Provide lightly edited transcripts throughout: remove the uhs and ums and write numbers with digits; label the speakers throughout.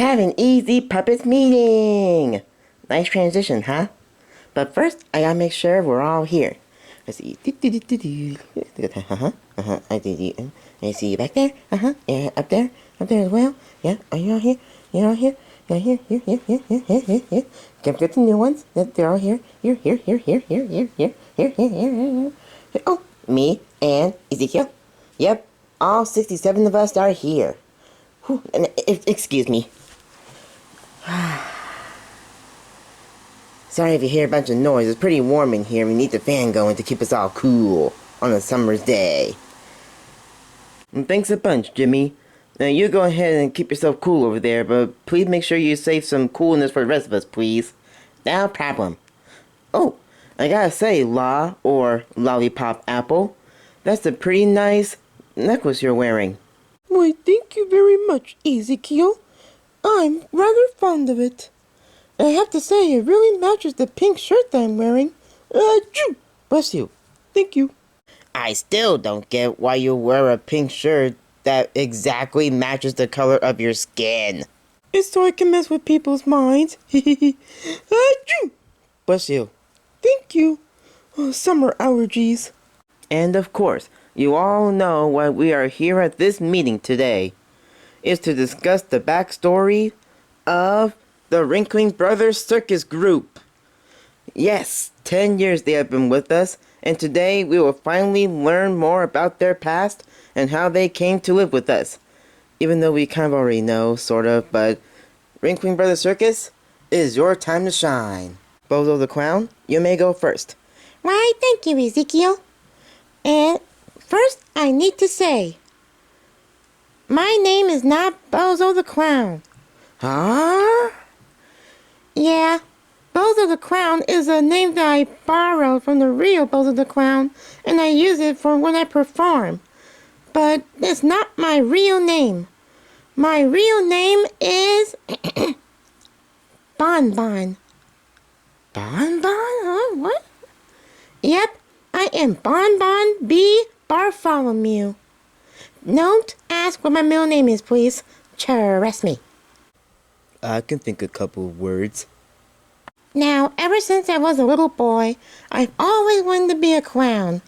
Speaker 1: Have an easy puppets meeting. Nice transition, huh? But first, I gotta make sure we're all here. Let's see. I see you back there. Yeah, up there as well. Yeah, are you all here? You're all here. You're here. Can't get the new ones. They're all here. Here. Oh, me and Ezekiel. Yep, all 67 of us are here. Whew, and excuse me. Sorry if you hear a bunch of noise. It's pretty warm in here. We need the fan going to keep us all cool on a summer's day. And thanks a bunch, Jimmy. Now you go ahead and keep yourself cool over there, but please make sure you save some coolness for the rest of us, please. No problem. Oh, I gotta say, La, or Lollipop Apple, that's a pretty nice necklace you're wearing.
Speaker 2: Why, thank you very much, Ezekiel. I'm rather fond of it. I have to say, it really matches the pink shirt that I'm wearing. Achoo! Bless you. Thank you.
Speaker 1: I still don't get why you wear a pink shirt that exactly matches the color of your skin.
Speaker 2: It's so I can mess with people's minds. Achoo! Bless you. Thank you. Oh, summer allergies.
Speaker 1: And of course, you all know why we are here at this meeting today. Is to discuss the backstory of the Wrinkling Brothers Circus group. Yes, 10 years they have been with us, and today we will finally learn more about their past and how they came to live with us. Even though we kind of already know, sort of, but Wrinkling Brothers Circus, it is your time to shine. Bozo the Clown, you may go first.
Speaker 3: Why, thank you, Ezekiel. And first, I need to say, my name is not Bozo the Clown.
Speaker 1: Huh?
Speaker 3: Yeah, Bozo the Clown is a name that I borrowed from the real Bozo the Clown, and I use it for when I perform. But it's not my real name. My real name is Bon Bon.
Speaker 1: Bon Bon? Huh? What?
Speaker 3: Yep, I am Bon Bon B. Bartholomew. Don't ask what my middle name is, please. Trust me.
Speaker 1: I can think a couple of words.
Speaker 3: Now, ever since I was a little boy, I've always wanted to be a clown.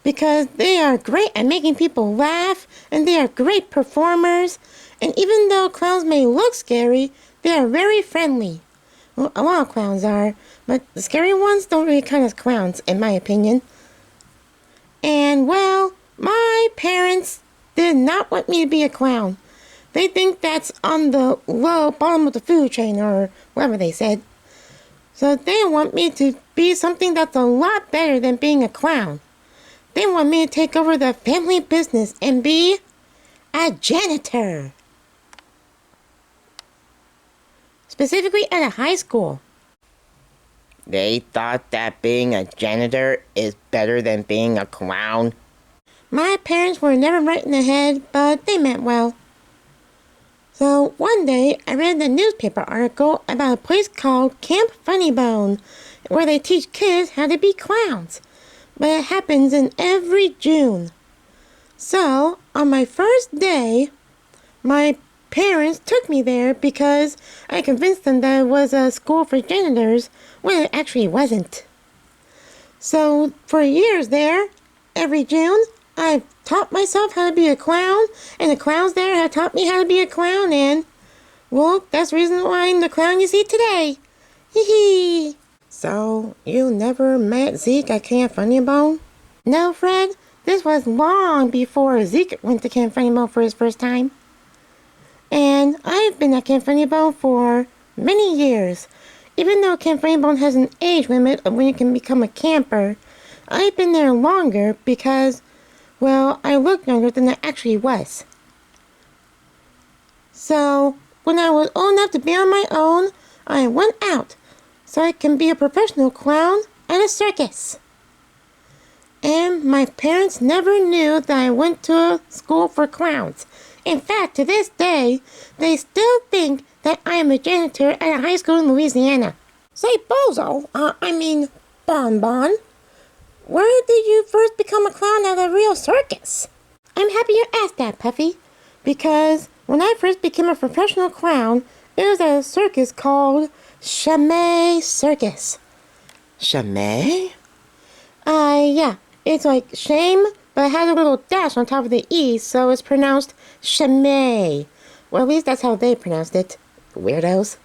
Speaker 3: Because they are great at making people laugh, and they are great performers. And even though clowns may look scary, they are very friendly. Well, a lot of clowns are, but the scary ones don't really count as clowns, in my opinion. And, well, my parents did not want me to be a clown. They think that's on the low bottom of the food chain, or whatever they said. So they want me to be something that's a lot better than being a clown. They want me to take over the family business and be a janitor. Specifically at a high school.
Speaker 1: They thought that being a janitor is better than being a clown?
Speaker 3: My parents were never right in the head, but they meant well. So one day, I read a newspaper article about a place called Camp Funnybone, where they teach kids how to be clowns. But it happens in every June. So, on my first day, my parents took me there because I convinced them that it was a school for janitors when it actually wasn't. So, for years there, every June, I've taught myself how to be a clown, and the clowns there have taught me how to be a clown, and, well, that's the reason why I'm the clown you see today. Hee hee.
Speaker 2: So, you never met Zeke at Camp Funnybone?
Speaker 3: No, Fred, this was long before Zeke went to Camp Funnybone for his first time. And I've been at Camp Funnybone for many years. Even though Camp Funnybone has an age limit of when you can become a camper, I've been there longer because, well, I look younger than I actually was. So, when I was old enough to be on my own, I went out so I can be a professional clown at a circus. And my parents never knew that I went to a school for clowns. In fact, to this day, they still think that I am a janitor at a high school in Louisiana.
Speaker 2: Say, Bozo, Bon Bon, where did you first become a clown at a real circus?
Speaker 3: I'm happy you asked that, Puffy, because when I first became a professional clown, It was a circus called Chimay Circus.
Speaker 2: Chimay?
Speaker 3: Yeah. It's like shame, but it has a little dash on top of the E, so it's pronounced Chimay. Well, at least that's how they pronounced it. Weirdos.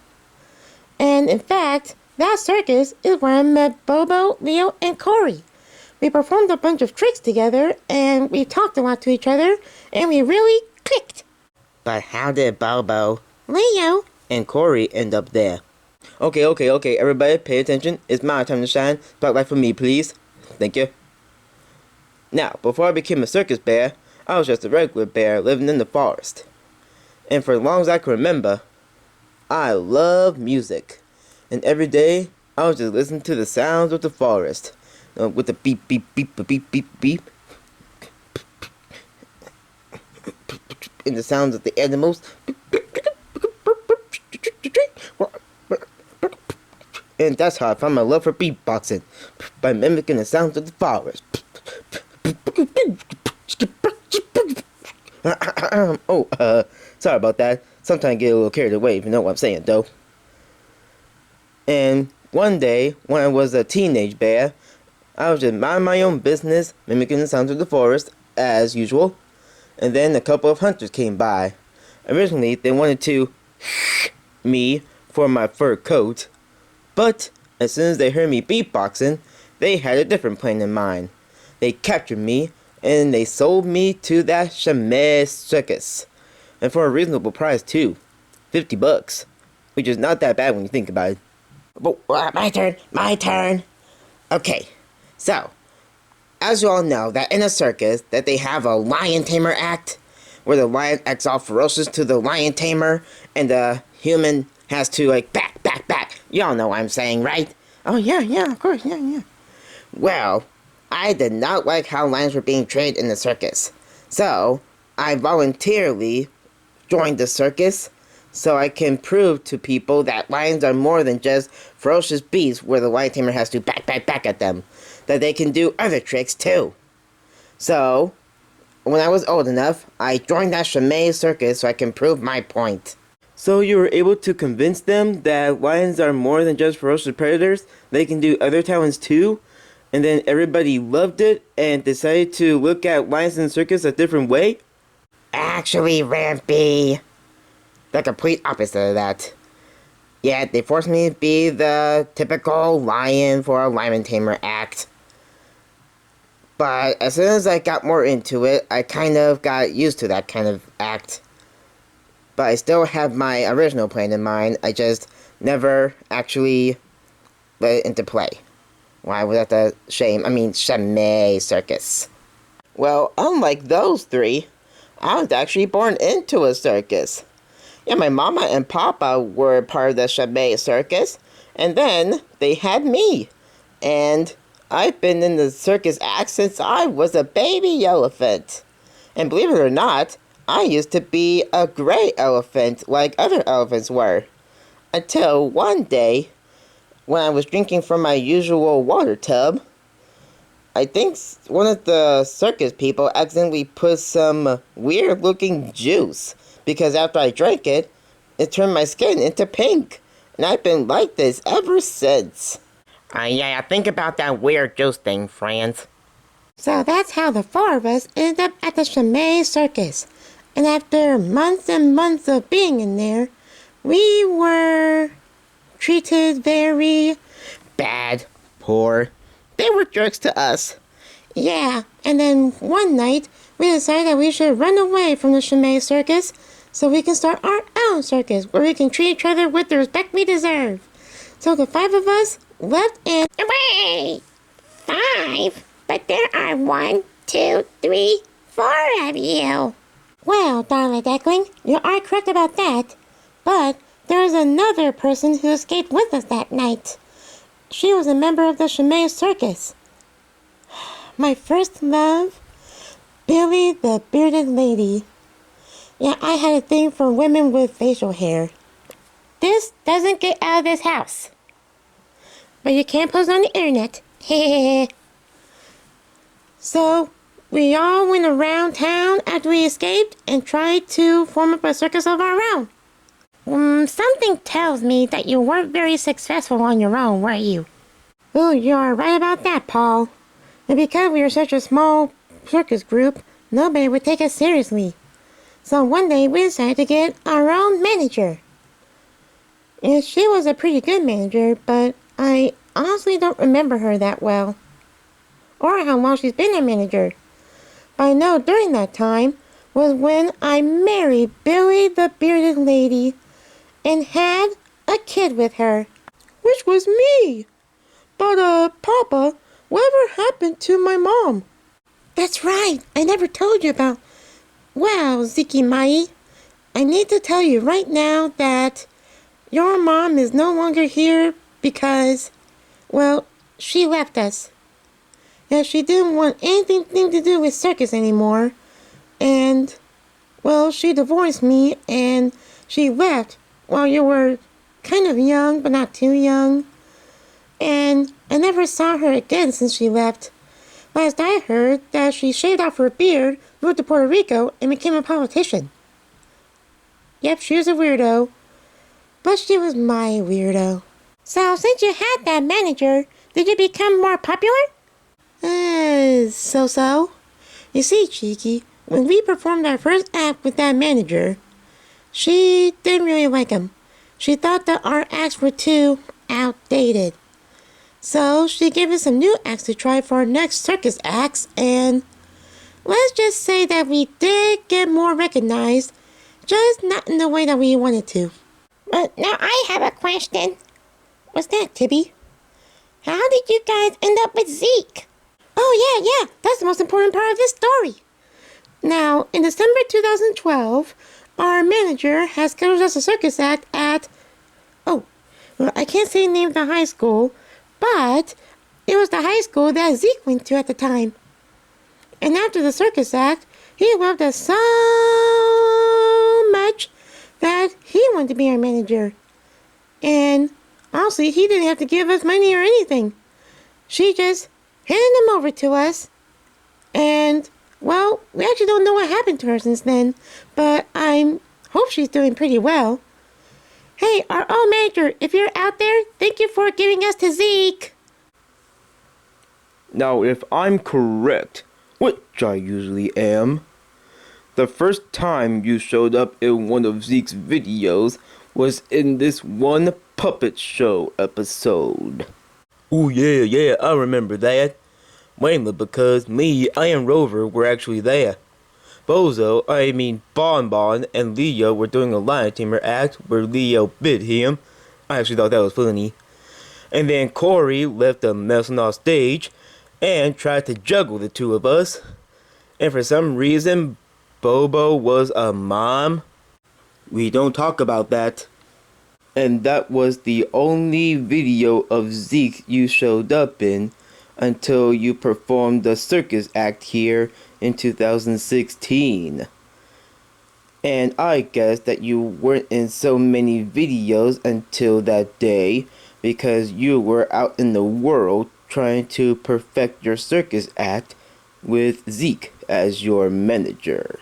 Speaker 3: And in fact, that circus is where I met Bobo, Leo, and Corey. We performed a bunch of tricks together, and we talked a lot to each other, and we really clicked.
Speaker 2: But how did Bobo
Speaker 3: Leo,
Speaker 2: and Corey end up there? Okay, everybody pay attention. It's my time to shine. Spotlight for me, please. Thank you. Now, before I became a circus bear, I was just a regular bear living in the forest. And for as long as I can remember, I love music. And every day, I was just listening to the sounds of the forest. With the beep, beep, beep, beep, beep, beep. And the sounds of the animals. And that's how I found my love for beatboxing. By mimicking the sounds of the forest. Sorry about that. Sometimes I get a little carried away if you know what I'm saying, though. And one day, when I was a teenage bear, I was just minding my own business, mimicking the sounds of the forest, as usual. And then a couple of hunters came by. Originally, they wanted to me for my fur coat. But as soon as they heard me beatboxing, they had a different plan in mind. They captured me, and they sold me to that Chimay Circus. And for a reasonable price, too. $50. Which is not that bad when you think about it. But, my turn. Okay, so, as you all know, that in a circus, that they have a lion tamer act, where the lion acts all ferocious to the lion tamer, and the human has to, like, back. Y'all know what I'm saying, right?
Speaker 3: oh yeah, of course, yeah.
Speaker 2: Well, I did not like how lions were being trained in the circus. So, I voluntarily joined the circus so I can prove to people that lions are more than just ferocious beasts where the lion tamer has to back at them. That they can do other tricks too. So, when I was old enough, I joined that Chimay Circus so I can prove my point. So you were able to convince them that lions are more than just ferocious predators? They can do other talents too? And then everybody loved it and decided to look at lions in the circus a different way? Actually, Rampy, the complete opposite of that. Yeah, they forced me to be the typical lion for a lion tamer act. But as soon as I got more into it, I kind of got used to that kind of act. But I still have my original plan in mind, I just never actually let it into play. Why was that the Chimay Circus? Well, unlike those three, I was actually born into a circus. Yeah, my mama and papa were part of the Chimay Circus, and then they had me. And I've been in the circus act since I was a baby elephant. And believe it or not, I used to be a gray elephant like other elephants were. Until one day, when I was drinking from my usual water tub, I think one of the circus people accidentally put some weird looking juice. Because after I drank it, it turned my skin into pink. And I've been like this ever since. Yeah, think about that weird juice thing, friends.
Speaker 3: So that's how the four of us ended up at the Chimay Circus. And after months and months of being in there, we were treated very
Speaker 2: bad, poor. They were jerks to us.
Speaker 3: Yeah, and then one night, we decided that we should run away from the Chimay Circus so we can start our own circus where we can treat each other with the respect we deserve. So the five of us left and away. 5? But there are 1, 2, 3, 4 of you. Well, darling Duckling, you are correct about that. But there is another person who escaped with us that night. She was a member of the Chimay Circus. My first love, Billy the Bearded Lady. Yeah, I had a thing for women with facial hair. This doesn't get out of this house. But you can't post on the internet. So, we all went around town after we escaped and tried to form up a circus of our own. Something tells me that you weren't very successful on your own, were you? Oh, you're right about that, Paul. And because we were such a small circus group, nobody would take us seriously. So one day we decided to get our own manager. And she was a pretty good manager, but I honestly don't remember her that well. Or how long she's been a manager. But I know during that time was when I married Billy the Bearded Lady and had a kid with her.
Speaker 2: Which was me. But, Papa, whatever happened to my mom?
Speaker 3: That's right. I never told you about... Well, Ziki Mai, I need to tell you right now that your mom is no longer here because, well, she left us. Yeah, she didn't want anything to do with circus anymore. And, well, she divorced me and she left while you were kind of young, but not too young. And I never saw her again since she left. Last I heard that she shaved off her beard, moved to Puerto Rico, and became a politician. Yep, she was a weirdo. But she was my weirdo. So, since you had that manager, did you become more popular? So-so. You see, Cheeky, when we performed our first act with that manager, she didn't really like him. She thought that our acts were too outdated. So she gave us some new acts to try for our next circus acts, and let's just say that we did get more recognized, just not in the way that we wanted to. But now I have a question. What's that, Tibby? How did you guys end up with Zeke? Oh, yeah, that's the most important part of this story. Now, in December 2012, our manager has scheduled us a circus act at, I can't say the name of the high school, but it was the high school that Zeke went to at the time. And after the circus act, he loved us so much that he wanted to be our manager. And honestly, he didn't have to give us money or anything. She just handed him over to us. And, well, we actually don't know what happened to her since then, but I hope she's doing pretty well. Hey, our old manager, if you're out there, thank you for giving us to Zeke.
Speaker 1: Now, if I'm correct, which I usually am, the first time you showed up in one of Zeke's videos was in this one puppet show episode. Oh yeah, I remember that. Mainly because me and Rover were actually there. Bonbon and Leo were doing a lion tamer act where Leo bit him. I actually thought that was funny. And then Corey left a mess on our stage and tried to juggle the two of us. And for some reason, Bobo was a mom. We don't talk about that. And that was the only video of Zeke you showed up in until you performed the circus act here in 2016. And I guess that you weren't in so many videos until that day because you were out in the world trying to perfect your circus act with Zeke as your manager.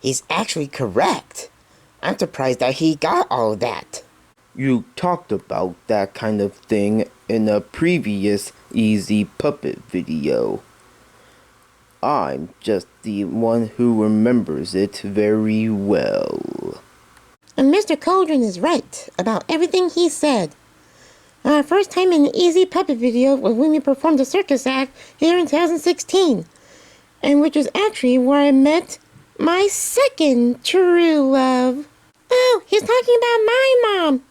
Speaker 3: He's actually correct. I'm surprised that he got all of that.
Speaker 1: You talked about that kind of thing in a previous Easy Puppet video. I'm just the one who remembers it very well.
Speaker 3: And Mr. Cauldron is right about everything he said. Our first time in the Easy Puppet video was when we performed the circus act here in 2016. And which was actually where I met my second true love. Oh, he's talking about my mom.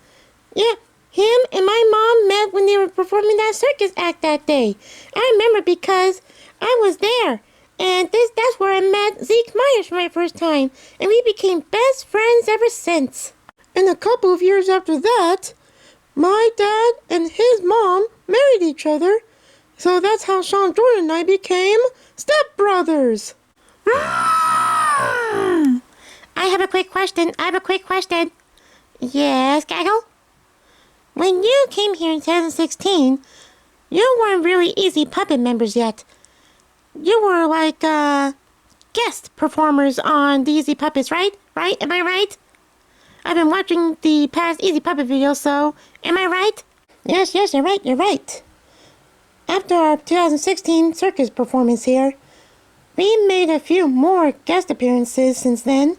Speaker 3: Yeah, him and my mom met when they were performing that circus act that day. I remember because I was there. And that's where I met Zeke Myers for my first time. And we became best friends ever since.
Speaker 2: And a couple of years after that, my dad and his mom married each other. So that's how Sean Jordan and I became stepbrothers.
Speaker 3: I have a quick question. Yes, Gaggle? When you came here in 2016, you weren't really Easy Puppet members yet. You were like, guest performers on the Easy Puppets, right? right? Am I right? I've been watching the past Easy Puppet videos, so am I right?
Speaker 2: Yes, you're right. After our 2016 circus performance here, we made a few more guest appearances since then,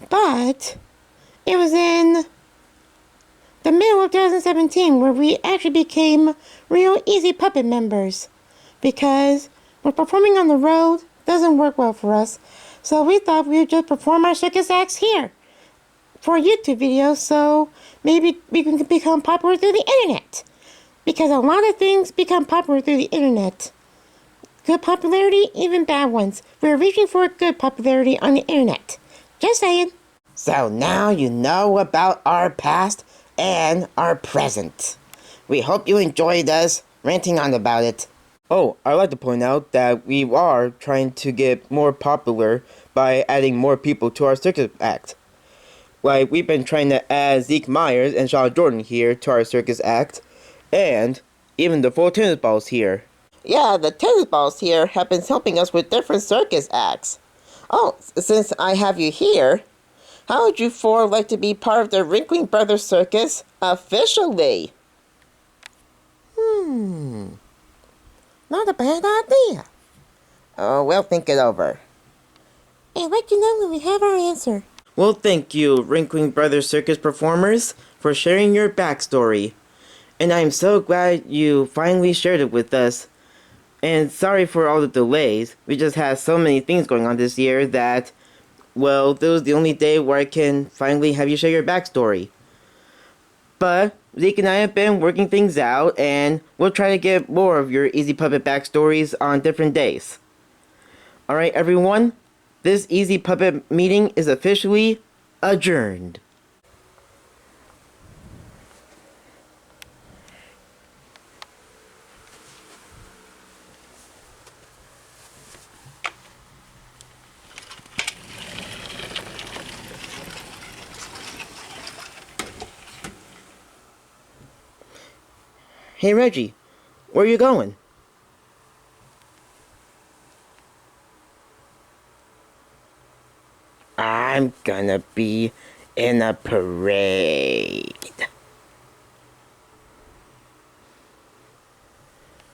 Speaker 2: but it was in the middle of 2017 where we actually became real Easy Puppet members, because when performing on the road doesn't work well for us, so we thought we would just perform our circus acts here for YouTube videos, so maybe we can become popular through the internet, because a lot of things become popular through the internet. Good popularity, even bad ones. We're reaching for good popularity on the internet. Just saying.
Speaker 1: So now you know about our past and our present. We hope you enjoyed us ranting on about it. Oh, I'd like to point out that we are trying to get more popular by adding more people to our circus act. Like, we've been trying to add Zeke Myers and Shaw Jordan here to our circus act, and even the full tennis balls here.
Speaker 2: Yeah, the tennis balls here have been helping us with different circus acts. Oh, since I have you here, how would you four like to be part of the Wrinkling Brothers Circus officially?
Speaker 3: Not a bad idea.
Speaker 2: Oh, we'll think it over.
Speaker 3: And let you know when we have our answer.
Speaker 1: Well, thank you, Wrinkling Brothers Circus performers, for sharing your backstory. And I'm so glad you finally shared it with us. And sorry for all the delays. We just had so many things going on this year that, well, this was the only day where I can finally have you share your backstory. But Zeke and I have been working things out, and we'll try to get more of your Easy Puppet backstories on different days. Alright, everyone, this Easy Puppet meeting is officially adjourned. Hey Reggie, where are you going? I'm gonna be in a parade.